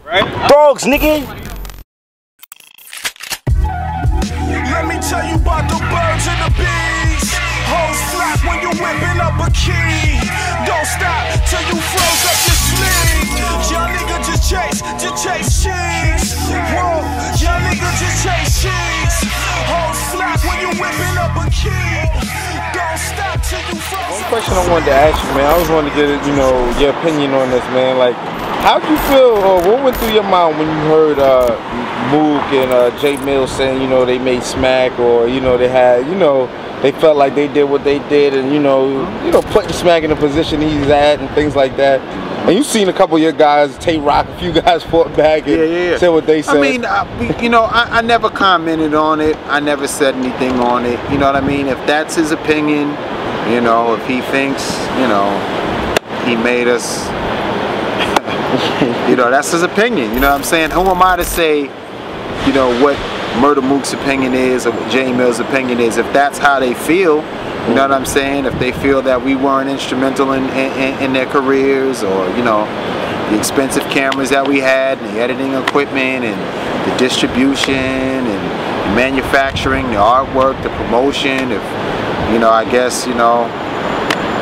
Right? Dogs, nigga. Let me tell you about the birds and the bees. Hoes flap when you whipping up a key. Don't stop till you froze up your sleeve. Young nigga just chase cheese. Whoa, young nigga just chase cheese. Hoes flap when you whipping up a key. Don't stop till you froze. One question I wanted to ask you, man. I always wanted to get, you know, your opinion on this, man. Like, how'd you feel, or what went through your mind when you heard Mook and Jae Millz saying, you know, they made smack, or, you know, they had, you know, they felt like they did what they did, and, you know, putting Smack in the position he's at and things like that. And you've seen a couple of your guys, Tay-Rock, a few guys fought back and said what they said. I mean, you know, I never commented on it. I never said anything on it. You know what I mean? If that's his opinion, you know, if he thinks, you know, he made us, you know, that's his opinion. You know what I'm saying? Who am I to say, you know, what Murda Mook's opinion is or what Jae Mill's opinion is? If that's how they feel, you know what I'm saying? If they feel that we weren't instrumental in their careers, or, you know, the expensive cameras that we had, and the editing equipment, and the distribution, and the manufacturing, the artwork, the promotion, if, you know, I guess, you know,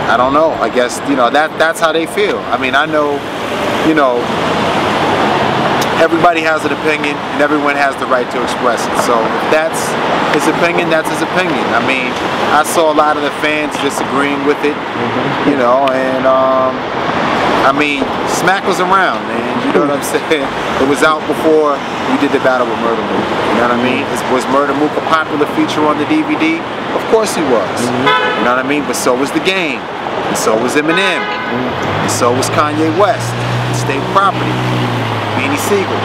I don't know. I guess, you know, that's how they feel. I mean, I know, you know, everybody has an opinion, and everyone has the right to express it. So if that's his opinion, that's his opinion. I mean, I saw a lot of the fans disagreeing with it, you know, and I mean, Smack was around, man. You know what I'm saying? It was out before we did the battle with Murda Mook. You know what I mean? Was Murda Mook a popular feature on the DVD? Of course he was. You know what I mean? But so was The Game, and so was Eminem, and so was Kanye West, State Property, Beanie Siegel,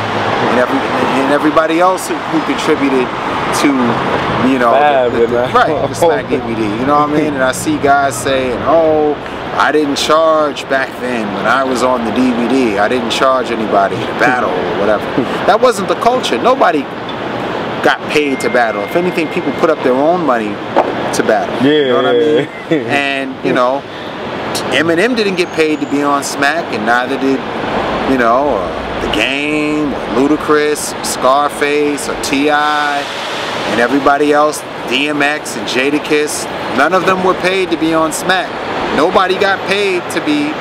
and everybody else who contributed to, you know, the Smack DVD. You know what I mean? And I see guys saying, "Oh, I didn't charge back then when I was on the DVD. I didn't charge anybody to battle or whatever." That wasn't the culture. Nobody got paid to battle. If anything, people put up their own money to battle. Yeah, you know what I mean? And, you know, Eminem didn't get paid to be on Smack, and neither did, you know, The Game, or Ludacris, Scarface, or T.I., and everybody else, DMX and Jadakiss. None of them were paid to be on Smack. Nobody got paid to be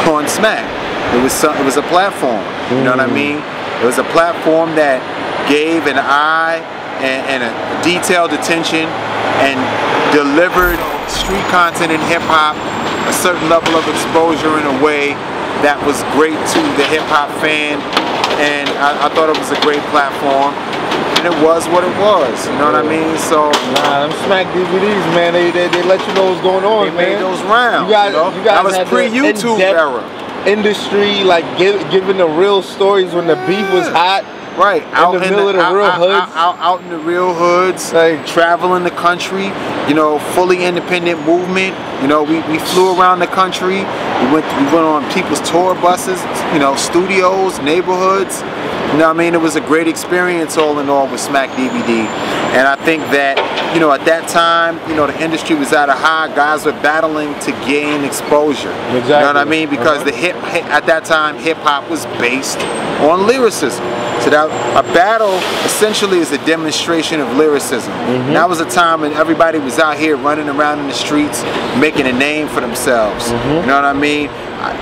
on Smack. It was a platform. You know what I mean? It was a platform that gave an eye and a detailed attention and delivered street content in hip hop, a certain level of exposure in a way that was great to the hip hop fan. And I thought it was a great platform. And it was what it was, you know what I mean? So nah, them Smack DVDs, man, they let you know what's going on, they made those rounds. You guys that was pre-YouTube era. Industry, like giving the real stories when the beef was hot. Right, out in the middle of the real hoods. Out in the real hoods, like traveling the country, you know, fully independent movement. You know, we flew around the country. We went on people's tour buses, you know, studios, neighborhoods. You know what I mean? It was a great experience all in all with Smack DVD. And I think that, you know, at that time, you know, the industry was at a high. Guys were battling to gain exposure. Exactly. You know what I mean? Because at that time, hip-hop was based on lyricism. So that a battle essentially is a demonstration of lyricism. And that was a time when everybody was out here running around in the streets, making a name for themselves. You know what I mean?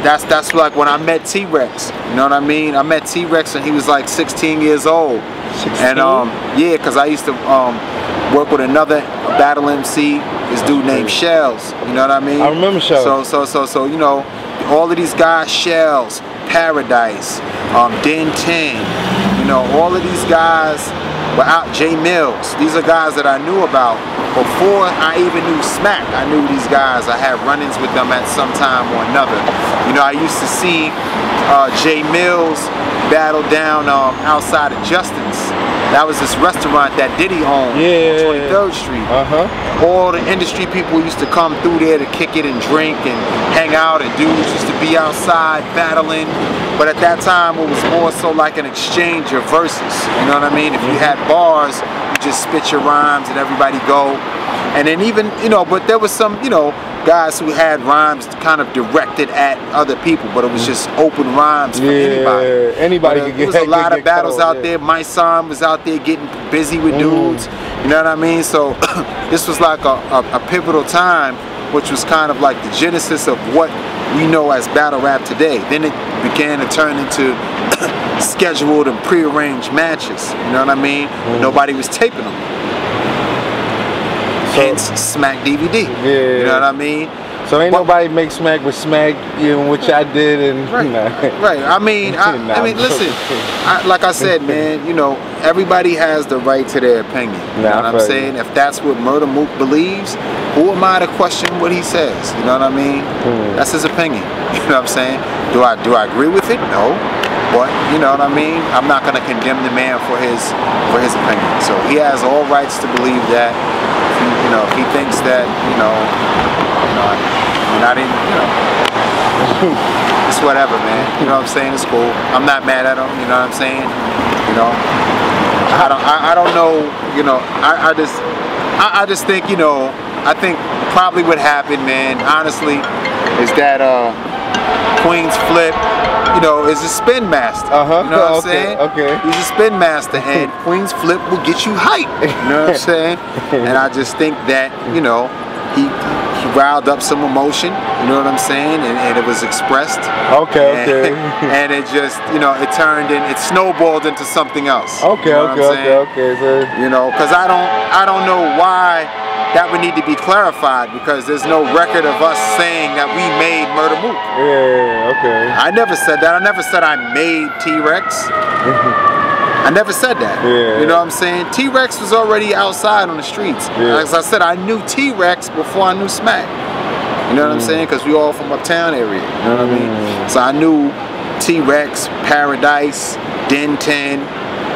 That's like when I met T-Rex. You know what I mean? I met T-Rex when he was like 16 years old. 16? And yeah, because I used to work with another battle MC, this dude named Shells. You know what I mean? I remember Shells. So you know, all of these guys, Shells, Paradise, Den 10, you know, all of these guys were out. Jae Millz. These are guys that I knew about before I even knew Smack. I knew these guys. I had run-ins with them at some time or another. You know, I used to see Jae Millz battle down outside of Justin's. That was this restaurant that Diddy owned on 23rd Street. All the industry people used to come through there to kick it and drink and hang out, and dudes used to be outside battling. But at that time, it was more so like an exchange of verses. You know what I mean? If you had bars, you just spit your rhymes and everybody go. And then even, you know, but there was some, you know, guys who had rhymes kind of directed at other people, but it was just open rhymes for anybody. Anybody could get. There was a lot of battles out there. My son was out there getting busy with dudes. You know what I mean? So this was like a pivotal time, which was kind of like the genesis of what we know as battle rap today. Then it began to turn into scheduled and prearranged matches. You know what I mean? Nobody was taping them. Hence Smack DVD. You know what I mean? So ain't nobody make Smack with Smack, you know, which I did, and right. I mean, listen. Like I said, man, you know, everybody has the right to their opinion. You know what I'm saying? If that's what Murda Mook believes, who am I to question what he says? You know what I mean? That's his opinion. You know what I'm saying? Do I agree with it? No. But you know what I mean? I'm not gonna condemn the man for his opinion. So he has all rights to believe that. You know, if he thinks that, you know, I didn't, you know, it's whatever, man. You know what I'm saying? It's cool. I'm not mad at him. You know what I'm saying? You know, I don't know. You know, I just think, you know, I think probably what happened, man, honestly, is that Queenz Flip, you know, is a spin master. You know what I'm saying? He's a spin master, and Queenz Flip will get you hype. You know what I'm saying? And I just think that, you know, he riled up some emotion. You know what I'm saying? And it was expressed. And it just, you know, it turned in, it snowballed into something else. You know You know, because I don't know why that would need to be clarified, because there's no record of us saying that we made Murda Mook. I never said that. I never said I made T-Rex. I never said that. You know what I'm saying? T-Rex was already outside on the streets. As I said, I knew T-Rex before I knew Smack. You know what I'm saying? Because we all from uptown area. You know what I mean? So I knew T-Rex, Paradise, Denton.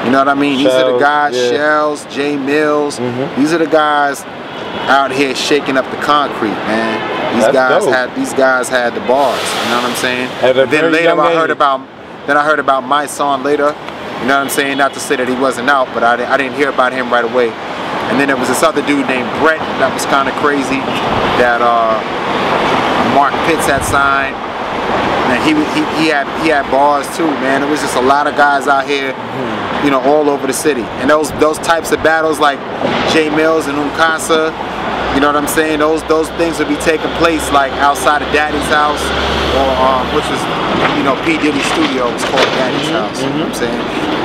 You know what I mean? These are the guys, Shells, Jae Mills. These are the guys out here shaking up the concrete, man. These guys had the bars. You know what I'm saying? Then later I heard about my son later. You know what I'm saying? Not to say that he wasn't out, but I didn't hear about him right away. And then there was this other dude named Brett that was kind of crazy, that Mark Pitts had signed. And he had bars too, man. It was just a lot of guys out here, you know, all over the city. And those types of battles like Jae Mills and Umkasa, you know what I'm saying? Those things would be taking place like outside of Daddy's house, or which was, you know, P. Diddy's studio was called Daddy's house. You know what I'm saying?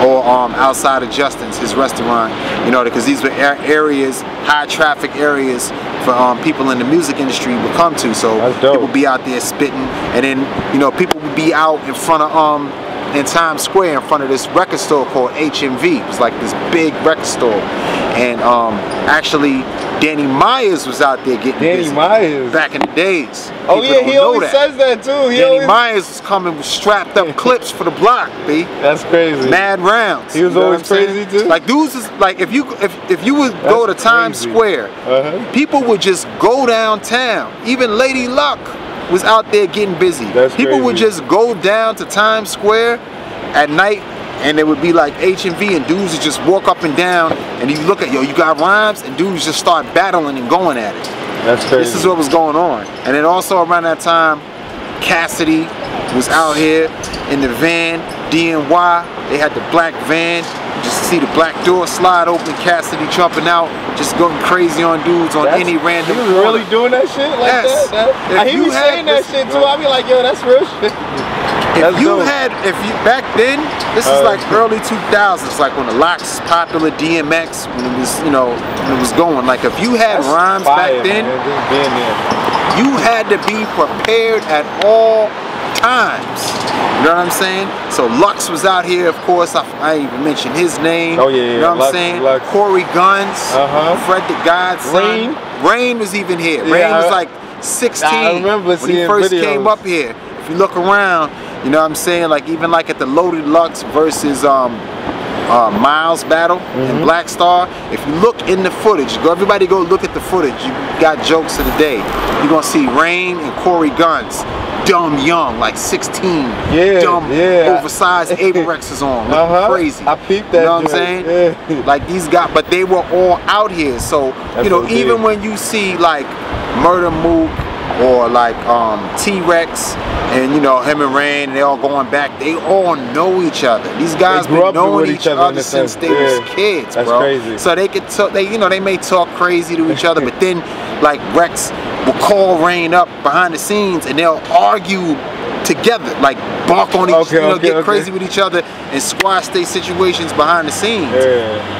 Or outside of Justin's, his restaurant. You know, because these were areas, high traffic areas for people in the music industry would come to. So people be out there spitting, and then, you know, people would be out in front of in Times Square in front of this record store called HMV. It was like this big record store, and actually Danny Myers was out there getting busy back in the days. Oh yeah, he always says that too. Danny Myers was coming with strapped up clips for the block, B. That's crazy. Mad rounds. He was always crazy too. Like dudes is like, if you would go to Times Square, people would just go downtown. Even Lady Luck was out there getting busy. People would just go down to Times Square at night, and it would be like HMV, and dudes would just walk up and down, and you look at, yo, you got rhymes, and dudes just start battling and going at it. That's crazy. This is what was going on. And then also around that time, Cassidy was out here in the van, DNY. They had the black van. You just see the black door slide open, Cassidy jumping out, just going crazy on dudes on any random corner. He was really doing that shit like that? He was saying that shit too. I be like, yo, that's real shit. Back then, this is like early 2000s, like when the Locks popular, DMX, when it was, you know, when it was going. Like if you had rhymes back then, you had to be prepared at all times. You know what I'm saying? So Lux was out here, of course. I even mentioned his name. Oh yeah, you know what I'm saying? Corey Guns, Fred the Godson. Rain was even here. Rain was like 16 when he first came up here. If you look around, you know what I'm saying? Like even like at the Loaded Lux versus Miles battle in Black Star. If you look in the footage, everybody go look at the footage. You got jokes of the day. You're gonna see Rain and Corey Guns dumb young, like 16. Yeah, dumb, oversized Averexes on. Crazy. I peeped that. You know what I'm saying? Yeah. Like these guys, but they were all out here. So, you know, even when you see like Murda Mook or like T-Rex and, you know, him and Rain, they all going back, they all know each other. These guys been knowing each other since they was kids, bro. Crazy. So they could talk, you know, they may talk crazy to each other, but then like Rex will call Rain up behind the scenes and they'll argue together, like bark on each, get crazy with each other and squash their situations behind the scenes.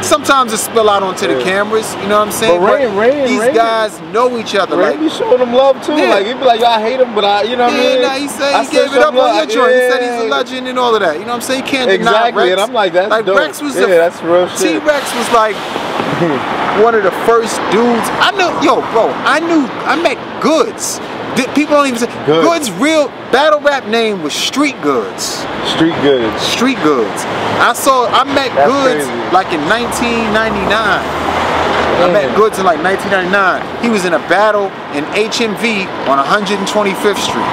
Sometimes it spill out onto the cameras, you know what I'm saying? But Rain, these guys know each other. Rain be showing them love too. Like, he'd be like, yo, I hate him, but I, you know what I mean? Nah, he said he gave it up on your joint. He said he's a legend and all of that. You know what I'm saying? He can't deny Rex. And I'm like, that's like dope. Rex was that's real shit. T-Rex was like one of the first dudes. I know, yo, bro, I met Goods. People don't even say Goods' real battle rap name was Street Goods. Street Goods. Street Goods. I met Goods like in 1999. I met Goods in like 1999. He was in a battle in HMV on 125th Street.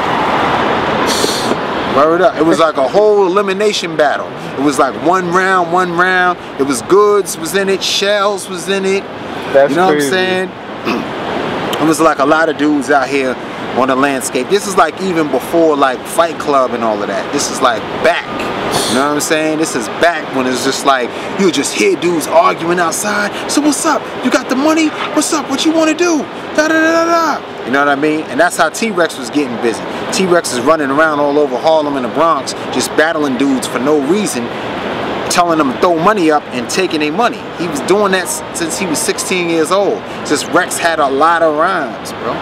Word up. It was like a whole elimination battle. It was like one round. It was Goods was in it, Shells was in it. You know what I'm saying? It was like a lot of dudes out here on the landscape. This is like even before like Fight Club and all of that. This is like back. You know what I'm saying? This is back when it's just like you just hear dudes arguing outside. So what's up? You got the money? What's up? What you want to do? Da da da da. You know what I mean? And that's how T-Rex was getting busy. T-Rex is running around all over Harlem and the Bronx, just battling dudes for no reason, telling them to throw money up and taking their money. He was doing that since he was 16 years old. Just Rex had a lot of rhymes, bro.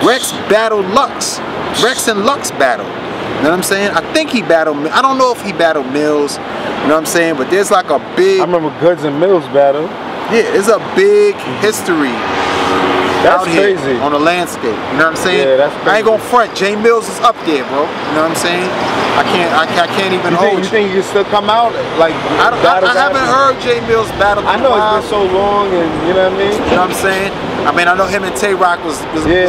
Rex battled Lux. Rex and Lux battled. You know what I'm saying? I think he battled, I don't know if he battled Millz, you know what I'm saying? But there's like a big... I remember Goods and Millz battle. Yeah, there's a big history out here crazy. On the landscape. You know what I'm saying? Yeah, that's crazy. I ain't gonna front. Jae Millz is up there, bro. You know what I'm saying? I can't even hold you. Think he can still come out? Like I haven't heard Jae Millz battle. I know it's been so long, and you know what I mean? You know what I'm saying? I mean, I know him and Tay-Rock was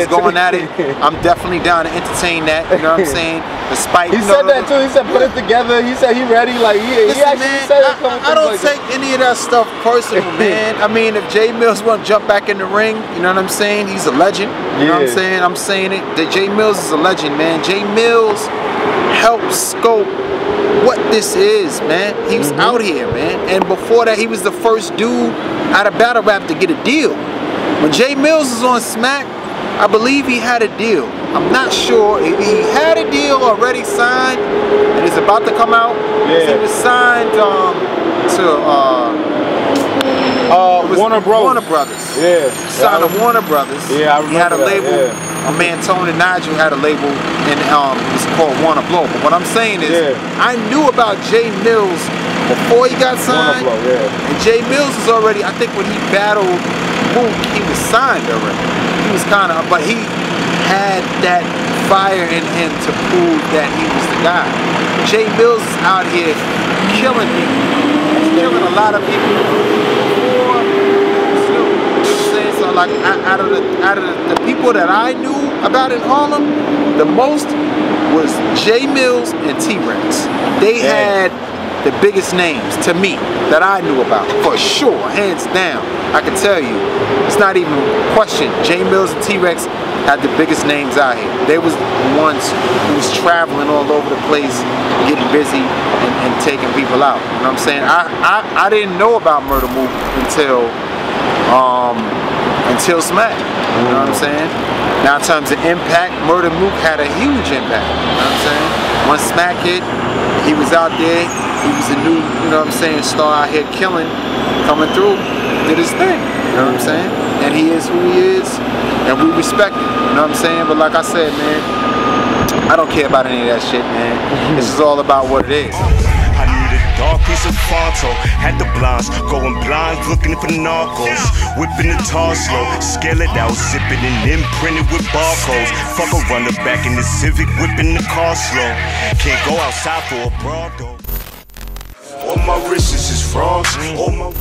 going at it. I'm definitely down to entertain that. You know what I'm saying? Despite he said that too. He said put it together. He said he ready. Like he actually said it. I don't take any of that stuff personal, man. I mean, if Jae Millz want to jump back in the ring, you know what I'm saying? He's a legend. You know what I'm saying? I'm saying it. That Jae Millz is a legend, man. Jae Millz helped scope what this is, man. He was out here, man. And before that, he was the first dude out of battle rap to get a deal. When Jae Millz was on Smack, I believe he had a deal. I'm not sure if he had a deal already signed and it's about to come out. He was signed to Warner Brothers. Yeah. Signed to Warner Brothers. Yeah, I remember he had a label. My man Tone and Nigel had a label and it's called Warner Blow. But what I'm saying is I knew about Jae Millz before he got signed. And Jae Millz is already, I think when he battled Mook, he was signed already. He was kind of, but he had that fire in him to prove that he was the guy. Jae Millz is out here killing people. He's killing a lot of people. So like out of the people that I knew about in Harlem, the most was Jae Millz and T-Rex. They had the biggest names to me that I knew about, for sure, hands down. I can tell you, it's not even a question. Jae Millz and T-Rex had the biggest names out here. They was the ones who was traveling all over the place, getting busy and taking people out. You know what I'm saying? I didn't know about Murda Mook until Smack. You know what I'm saying? Now in terms of impact, Murda Mook had a huge impact. You know what I'm saying? Once Smack hit, he was out there. He was a new, you know what I'm saying, star out here killing, coming through, did his thing. You know what I'm saying? And he is who he is, and we respect it. You know what I'm saying? But like I said, man, I don't care about any of that shit, man. This is all about what it is. Dark piece of Fonto, had the blinds, going blind, looking for narcos. Whipping the tar slow, scale it out, zipping and imprinted with barcodes. Fuck a runner back in the Civic, whipping the car slow. Can't go outside for a broad though. All my wrists is frogs, all my